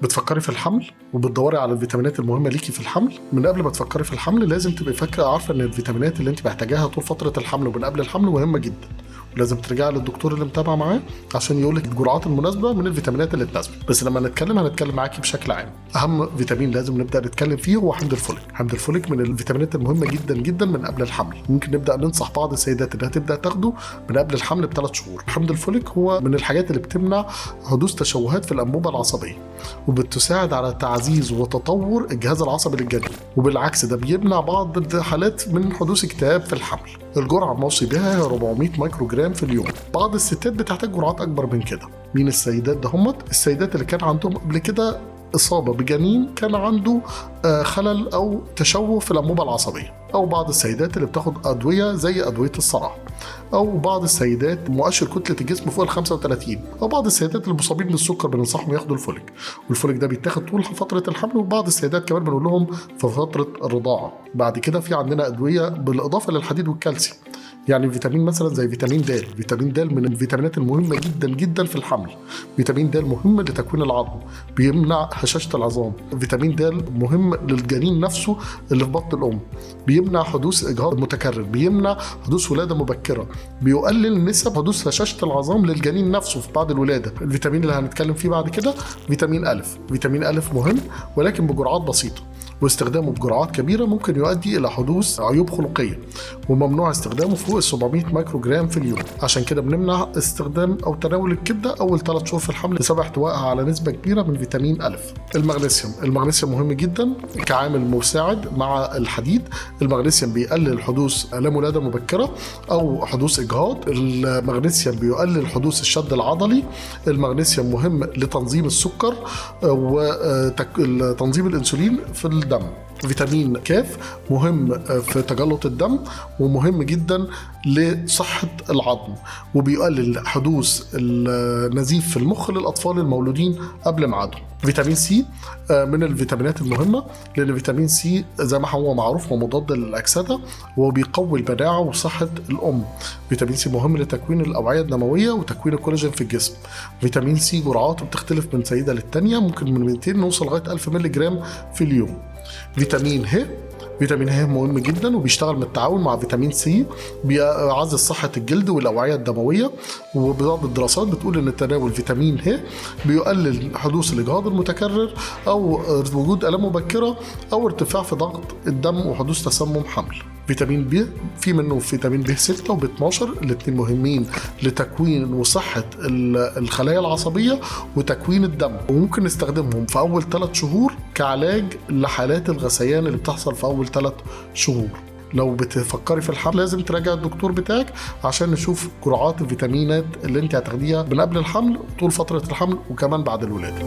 بتفكري في الحمل وبتدوري على الفيتامينات المهمه ليكي في الحمل، من قبل ما تفكري في الحمل لازم تبقي فاكره عارفه ان الفيتامينات اللي انت محتاجاها طول فتره الحمل ومن قبل الحمل مهمه جدا، ولازم ترجعي للدكتور اللي متابعه معاه عشان يقول لك الجرعات المناسبه من الفيتامينات اللي تناسبك. بس لما هنتكلم معاكي بشكل عام. اهم فيتامين لازم نبدا نتكلم فيه هو حمض الفوليك. حمض الفوليك من الفيتامينات المهمه جدا جدا من قبل الحمل. ممكن نبدا ننصح بعض السيدات انها تبدا تاخده من قبل الحمل ب3 شهور. حمض الفوليك هو من الحاجات اللي بتمنع حدوث تشوهات في الانبوبه العصبيه، وبتساعد على تعزيز وتطور الجهاز العصبي للجنين، وبالعكس ده بيمنع بعض الحالات من حدوث اكتئاب في الحمل. الجرعه الموصي بها هي 400 مايكرو جرام في اليوم. بعض الستات بتحتاج جرعات اكبر من كده. مين السيدات ده؟ هم السيدات اللي كان عندهم قبل كده إصابة بجنين كان عنده خلل أو تشوه في الأنبوبة العصبية، أو بعض السيدات اللي بتاخد أدوية زي أدوية الصرع، أو بعض السيدات مؤشر كتلة الجسم فوق ال35، أو بعض السيدات المصابين بالسكر بننصحهم ياخدوا الفوليك، والفوليك ده بيتاخد طول فترة الحمل، وبعض السيدات كمان بنقول لهم في فترة الرضاعة. بعد كده في عندنا أدوية بالإضافة للحديد والكالسيوم، يعني فيتامين مثلا زي فيتامين د. فيتامين د من الفيتامينات المهمة جدا جدا في الحمل. فيتامين د مهم لتكوين العظم، بيمنع هشاشة العظام. فيتامين د مهم للجنين نفسه اللي في بطن الأم، بيمنع حدوث إجهاض متكرر، بيمنع حدوث ولادة مبكرة، بيقلل نسب حدوث هشاشة العظام للجنين نفسه في بعد الولادة. الفيتامين اللي هنتكلم فيه بعد كده فيتامين أ. فيتامين أ مهم ولكن بجرعات بسيطة، واستخدامه بجرعات كبيرة ممكن يؤدي إلى حدوث عيوب خلقية، وممنوع استخدامه فوق 700 مايكرو جرام في اليوم. عشان كده بنمنع استخدام أو تناول الكبدة أول 3 شهور في الحمل بسبب احتوائها على نسبة كبيرة من فيتامين أ. المغنيسيوم مهم جدا كعامل مساعد مع الحديد. المغنيسيوم بيقلل حدوث آلام ولادة مبكرة أو حدوث إجهاض. المغنيسيوم بيقلل حدوث الشد العضلي. المغنيسيوم مهم لتنظيم السكر وتنظيم الأنسولين في الدم. فيتامين ك مهم في تجلط الدم، ومهم جدا لصحة العظم، وبيقلل حدوث النزيف في المخ للأطفال المولودين قبل ميعادهم. فيتامين سي من الفيتامينات المهمة، لأن فيتامين سي زي ما هو معروف هو مضاد للأكسدة وبيقوي المناعة وصحة الأم. فيتامين سي مهم لتكوين الأوعية الدموية وتكوين الكولاجين في الجسم. فيتامين سي جرعاته بتختلف من سيدة للتانية، ممكن من 200 نوصل لغاية 1000 ملي جرام في اليوم. فيتامين ه مهم جدا وبيشتغل بالتعاون مع فيتامين سي، بيعزز صحة الجلد والأوعية الدموية. وبعض الدراسات بتقول ان تناول فيتامين ه بيقلل حدوث الإجهاض المتكرر أو وجود آلام مبكرة أو ارتفاع في ضغط الدم وحدوث تسمم حمل. فيتامين ب في منه فيتامين ب 6 وب 12، الاثنين مهمين لتكوين وصحة الخلايا العصبية وتكوين الدم، وممكن نستخدمهم في أول 3 شهور كعلاج لحالات الغثيان اللي بتحصل في أول 3 شهور. لو بتفكري في الحمل لازم تراجع الدكتور بتاعك عشان نشوف جرعات الفيتامينات اللي انت هتاخديها من قبل الحمل طول فترة الحمل وكمان بعد الولادة.